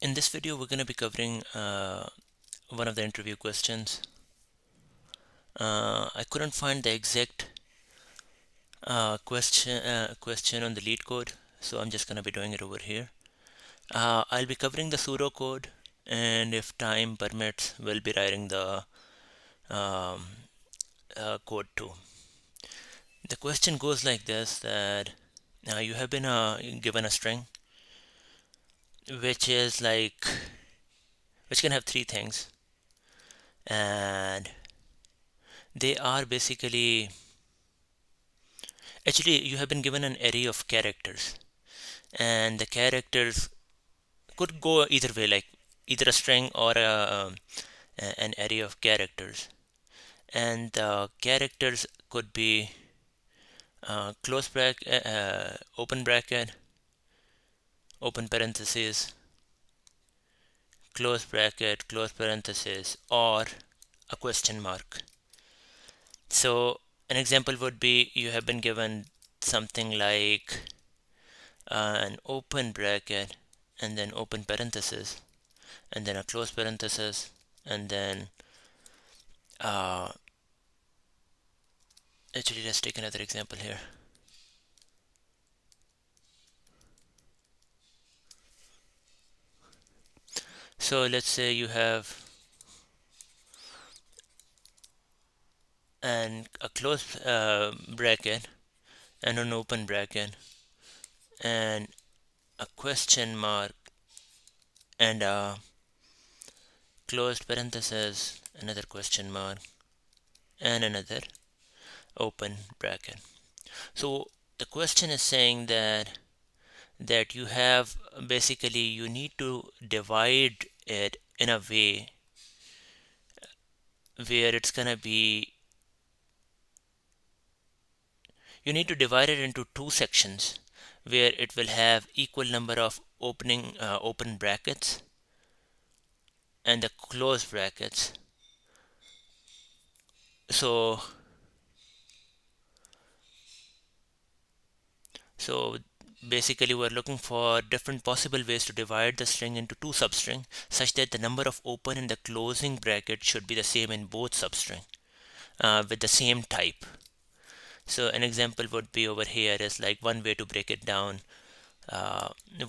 In this video, we're going to be covering one of the interview questions. I couldn't find the exact question on the lead code, so I'm just going to be doing it over here. I'll be covering the pseudo code, and if time permits, we'll be writing the um, code too. The question goes like this: that you have been given a string, which is like which can have three things, and they are basically actually you have been given an array of characters, and the characters could go either way, like either a string or an array of characters, and the characters could be close bracket, open bracket, open parenthesis, close parenthesis, or a question mark. So an example would be you have been given something like an open bracket and then open parenthesis and then a close parenthesis and then actually let's take another example here. So let's say you have a close bracket and an open bracket and a question mark and a closed parenthesis, another question mark, and another open bracket. So the question is saying that you have basically you need to divide it in a way where it's gonna be you need to divide it into two sections where it will have equal number of open brackets and the closed brackets. So so basically we're looking for different possible ways to divide the string into two substring such that the number of open and the closing bracket should be the same in both substring with the same type. So an example would be over here is like one way to break it down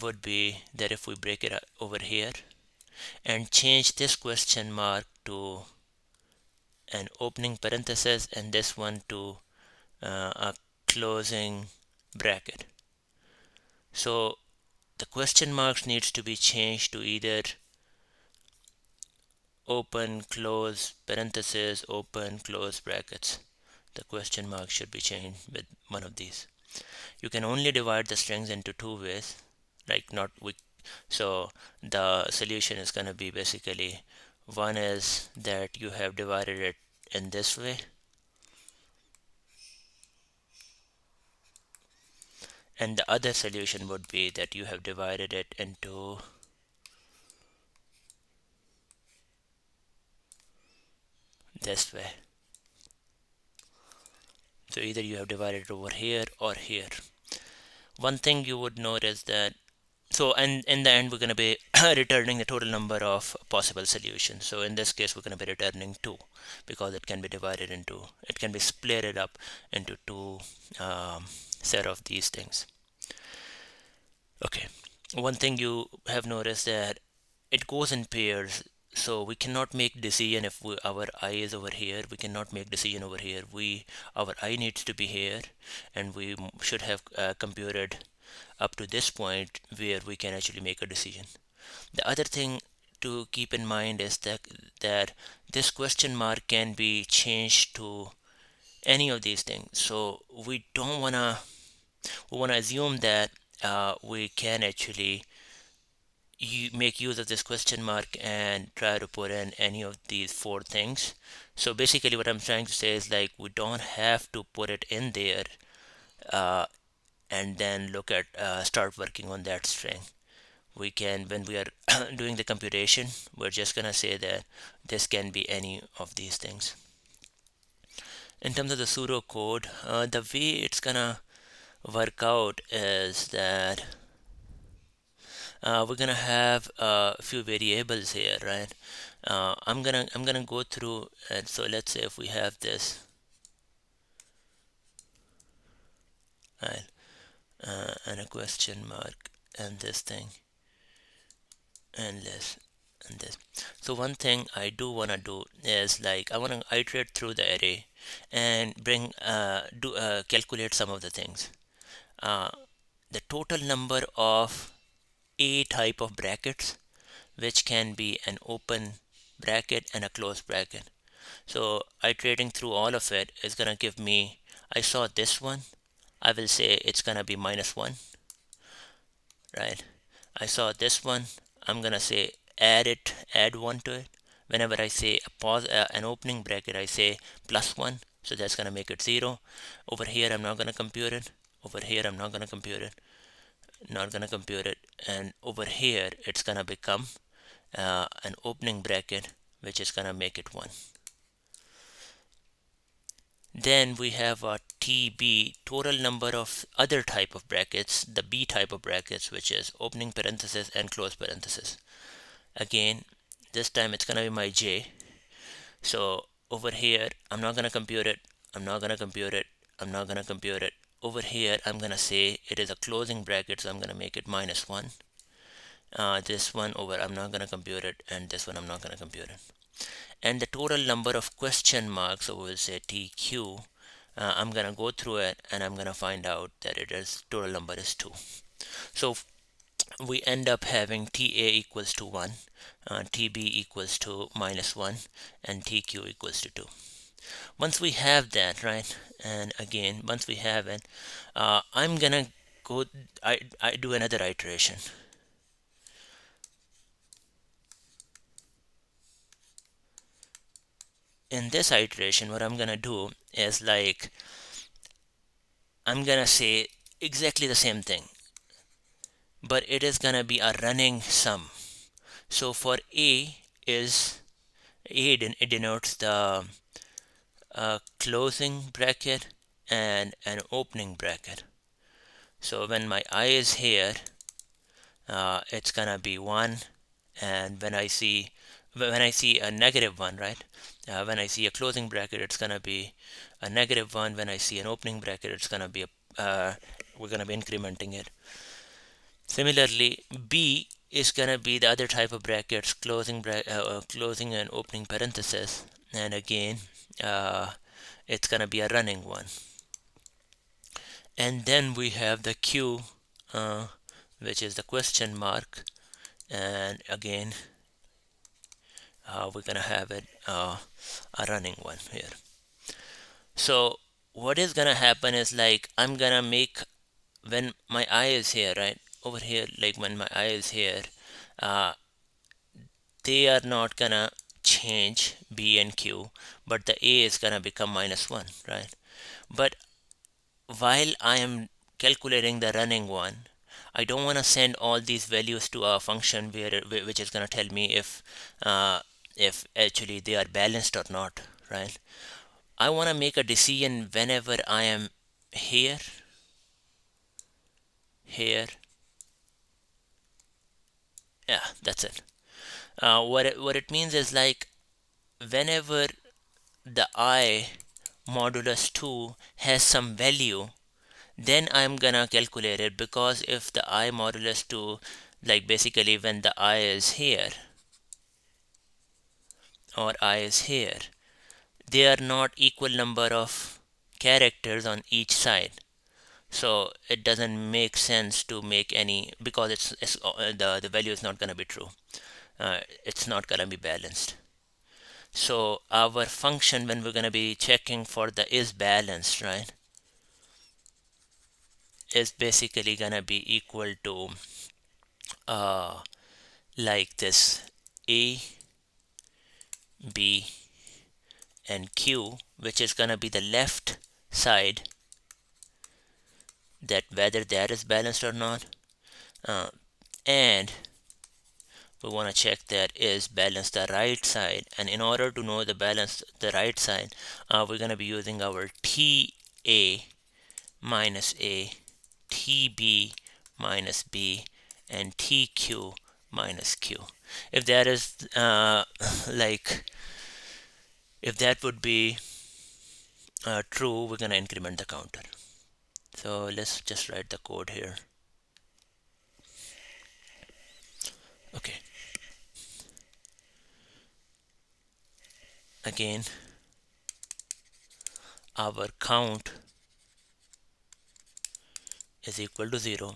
would be that if we break it over here and change this question mark to an opening parenthesis and this one to a closing bracket. So the question marks needs to be changed to either open close parenthesis open close brackets. The question mark should be changed with one of these. You can only divide the strings into two ways, like not we. So the solution is going to be basically one is that you have divided it in this way, and the other solution would be that you have divided it into this way. So either you have divided it over here or here. One thing you would note is that and in the end we're going to be returning the total number of possible solutions. So in this case we're going to be returning 2 because it can be split up into two set of these things. Okay, one thing you have noticed that it goes in pairs, so we cannot make decision if our I is over here. We cannot make decision over here. Our I needs to be here, and we should have computed up to this point where we can actually make a decision. The other thing to keep in mind is that this question mark can be changed to any of these things. So we wanna assume that we can actually make use of this question mark and try to put in any of these four things. So basically what I'm trying to say is like we don't have to put it in there uh, and then look at start working on that string. We can, when we are doing the computation, we're just gonna say that this can be any of these things. In terms of the pseudo code, the way it's gonna work out is that we're gonna have a few variables here, right? I'm gonna go through, and so let's say if we have this, right, and a question mark and this thing and this and this. So one thing I do want to do is, like, I want to iterate through the array and bring do calculate some of the things. uh, the total number of a type of brackets, which can be an open bracket and a closed bracket. So iterating through all of it is gonna give me, I saw this one, I will say it's gonna be -1, right? I saw this one, I'm gonna say add 1 to it. Whenever I say a pause, an opening bracket, I say +1, so that's gonna make it 0. Over here I'm not gonna compute it. Over here I'm not gonna compute it. Not gonna compute it. And over here it's gonna become an opening bracket, which is gonna make it 1. Then we have a TB, total number of other type of brackets, the B type of brackets, which is opening parenthesis and close parenthesis. Again, this time it's gonna be my J. So over here I'm not gonna compute it, I'm not gonna compute it, I'm not gonna compute it. Over here I'm gonna say it is a closing bracket, so I'm gonna make it -1. This one over, I'm not gonna compute it, and this one I'm not gonna compute it. And the total number of question marks, so we'll say TQ, I'm gonna go through it and I'm gonna find out that it is total number is 2. So we end up having TA equals to 1, TB equals to -1, and TQ equals to 2. Once we have that, right, and again, once we have it, I'm gonna go, I do another iteration. In this iteration, what I'm gonna do is, like, I'm gonna say exactly the same thing, but it is gonna be a running sum. So for A is A, it denotes the closing bracket and an opening bracket. So when my I is here, it's gonna be 1, and when I see a -1, right? When I see a closing bracket, it's gonna be a -1. When I see an opening bracket, it's gonna be we're gonna be incrementing it. Similarly, B is gonna be the other type of brackets, closing and opening parenthesis, and again, it's gonna be a running one. And then we have the Q, which is the question mark, and again, we're gonna have it a running one here. So what is gonna happen is, like, I'm gonna make, when my I is here, right over here, like when my I is here, uh, they are not gonna change B and Q, but the A is gonna become -1, right? But while I am calculating the running one, I don't want to send all these values to a function which is gonna tell me if actually they are balanced or not, right? I want to make a decision whenever I am here, here. Yeah, that's it. What it means is, like, whenever the I modulus 2 has some value, then I'm gonna calculate it, because if the I modulus 2, like, basically when the I is here or I is here, they are not equal number of characters on each side. So it doesn't make sense to make any, because the value is not gonna be true. It's not gonna be balanced. So our function, when we're gonna be checking for the is balanced, right, is basically gonna be equal to like this: A, B, and Q, which is gonna be the left side, that whether that is balanced or not, and we want to check that is balanced the right side. And in order to know the right side, we're going to be using our TA minus A, TB minus B, and tq minus q. If that is like if that would be true, we're gonna increment the counter. So let's just write the code here. Okay, again our count is equal to 0,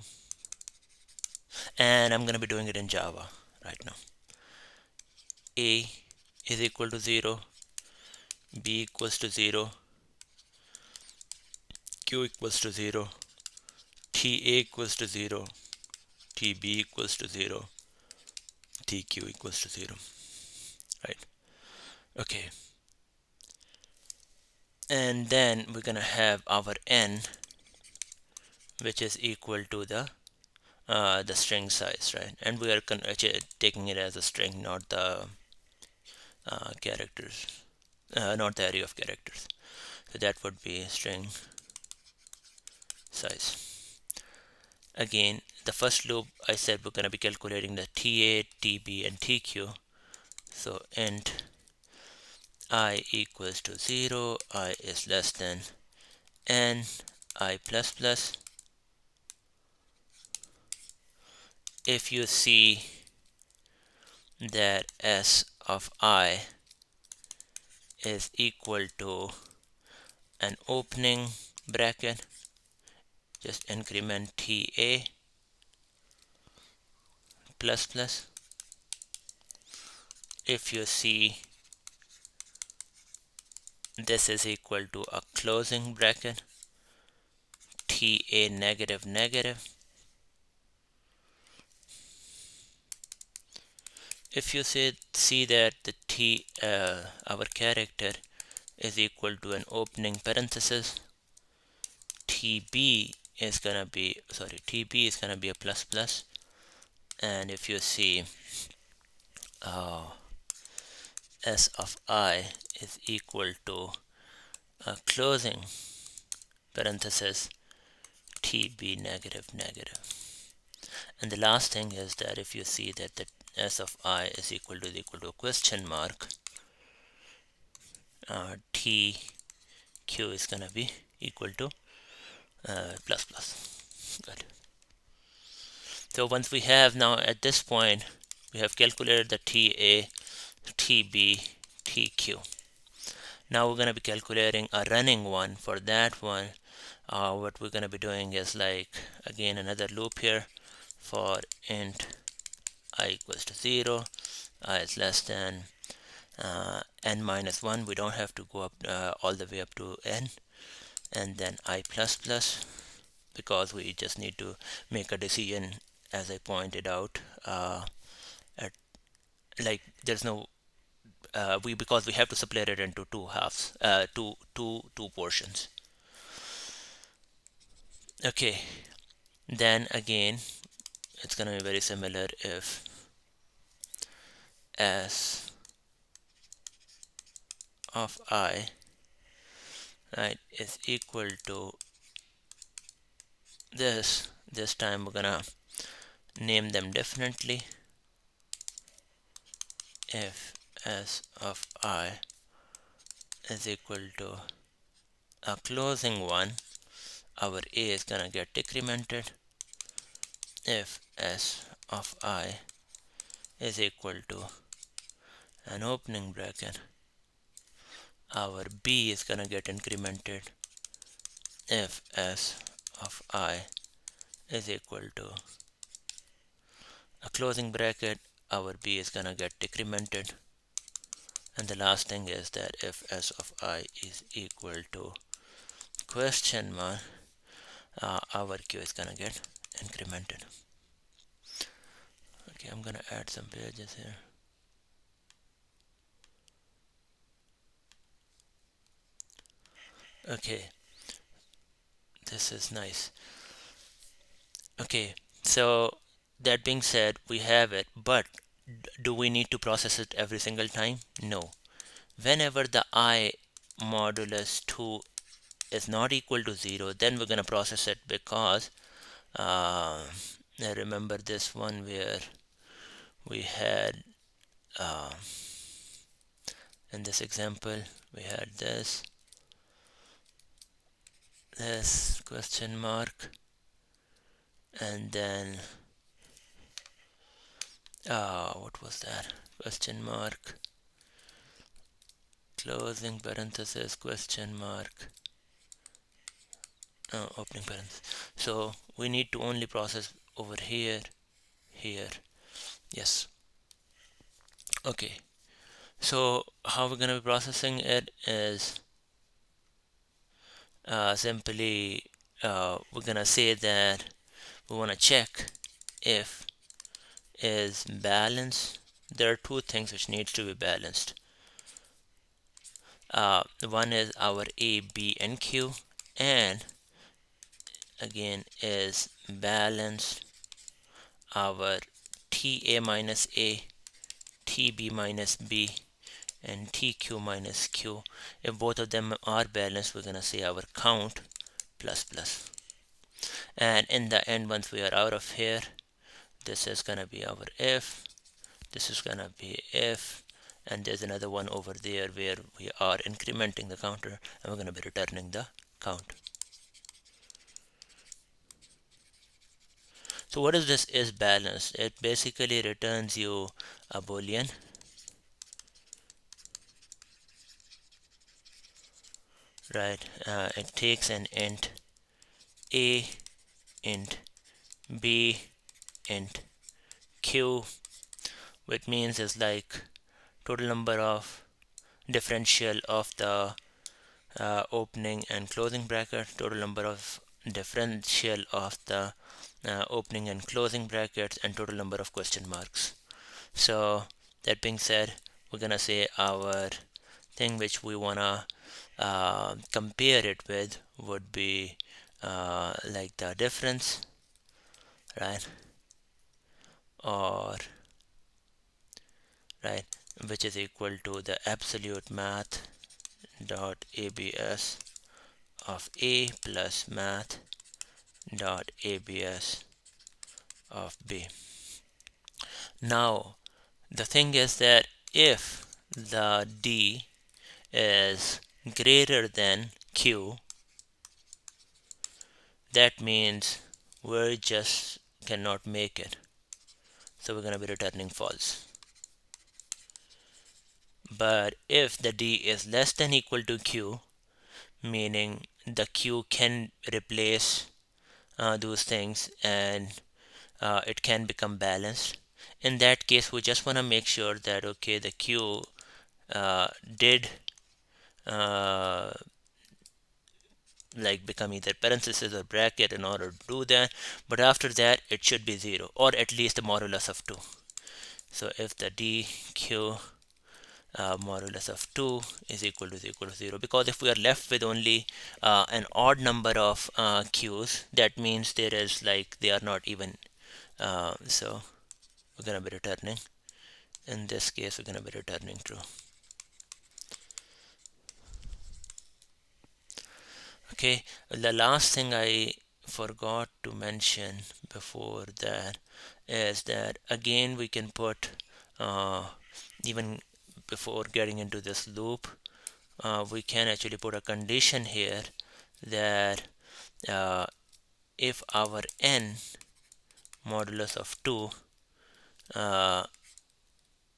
and I'm gonna be doing it in Java right now. A is equal to 0, B equals to 0, Q equals to 0, TA equals to 0, TB equals to 0, TQ equals to 0, right? Okay, and then we're gonna have our n, which is equal to the string size, right? And we are taking it as a string, not the characters, not the array of characters. So that would be string size. Again, the first loop I said we're going to be calculating the TA, TB, and TQ. So int I equals to 0, I is less than n, I plus plus. If you see that s of I is equal to an opening bracket, just increment TA plus plus. If you see this is equal to a closing bracket, TA negative negative. If you see that the our character is equal to an opening parenthesis, TB is gonna be a plus plus. And if you see S of I is equal to a closing parenthesis, TB negative negative. And the last thing is that if you see that the S of I is equal to a question mark, TQ is gonna be equal to plus plus. Good. So once we have now at this point, we have calculated the TA, TB, TQ. Now we're going to be calculating a running one. For that one, what we're going to be doing is like, again, another loop here for int I equals to 0, I is less than n minus 1. We don't have to go up all the way up to n. And then I plus plus, because we just need to make a decision, as I pointed out, at like there's no because we have to split it into two halves, two portions. Okay, then again it's gonna be very similar if s of I, right, is equal to this time we're gonna name them differently. If s of I is equal to a closing one, our a is gonna get decremented. If s of I is equal to an opening bracket, our b is gonna get incremented. If s of I is equal to a closing bracket, our b is gonna get decremented. And the last thing is that if s of I is equal to question mark, our q is gonna get incremented. Okay, I'm gonna add some pages here. Okay, this is nice. Okay, so that being said, we have it, but do we need to process it every single time? No. Whenever the I modulus 2 is not equal to 0, then we're going to process it, because I remember this one where we had in this example we had this question mark, and then what was that? Question mark, closing parenthesis, question mark, opening parenthesis. So we need to only process over here, here. Yes. Okay. So how we're gonna be processing it is simply we're gonna say that we want to check if is balanced. There are two things which needs to be balanced. One is our A, B, and Q, and again is balanced our TA minus A, TB minus B, and TQ minus Q. If both of them are balanced, we're gonna say our count plus plus. And in the end, once we are out of here, this is gonna be our if, this is gonna be if, and there's another one over there where we are incrementing the counter, and we're gonna be returning the count. So what is this is balanced? It basically returns you a boolean, right? It takes an int a, int b, int q, which means is like total number of differential of the opening and closing bracket, total number of differential of the opening and closing brackets, and total number of question marks. So that being said, we're gonna say our thing which we wanna compare it with would be like the difference, right? Or right, which is equal to the absolute math dot abs of a plus math dot abs of b. Now the thing is that if the d is greater than q, that means we just cannot make it, so we're going to be returning false. But if the d is less than equal to q, meaning the q can replace those things and it can become balanced, in that case we just want to make sure that okay, the q did like become either parenthesis or bracket in order to do that, but after that it should be 0 or at least a modulus of 2. So if the dq modulus of 2 is equal to 0, because if we are left with only an odd number of q's, that means there is like they are not even, so we're going to be returning, in this case we're going to be returning true. Okay, the last thing I forgot to mention before that is that again we can put even before getting into this loop, we can actually put a condition here that if our n modulus of 2,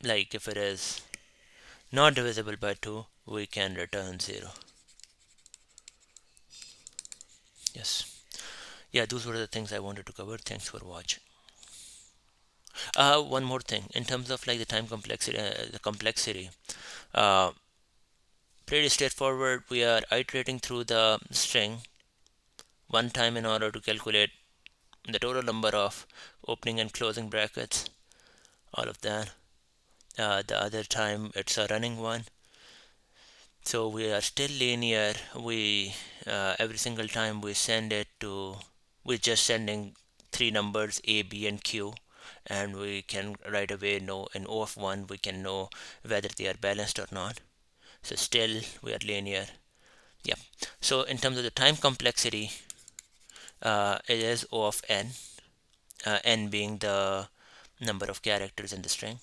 like if it is not divisible by 2, we can return 0. Yes. Yeah, those were the things I wanted to cover. Thanks for watching. One more thing in terms of like the time complexity, uh, pretty straightforward. We are iterating through the string one time in order to calculate the total number of opening and closing brackets, all of that. The other time it's a running one, so we are still linear. We every single time we send it to, we're just sending three numbers a, b, and q, and we can right away know in O of 1 we can know whether they are balanced or not. So still we are linear. Yeah. So in terms of the time complexity, it is O of n, n being the number of characters in the string.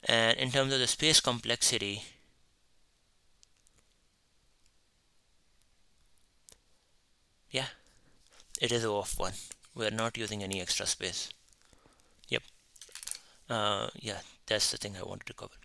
And in terms of the space complexity, yeah, it is O of 1. We are not using any extra space. Yep. Yeah, that's the thing I wanted to cover.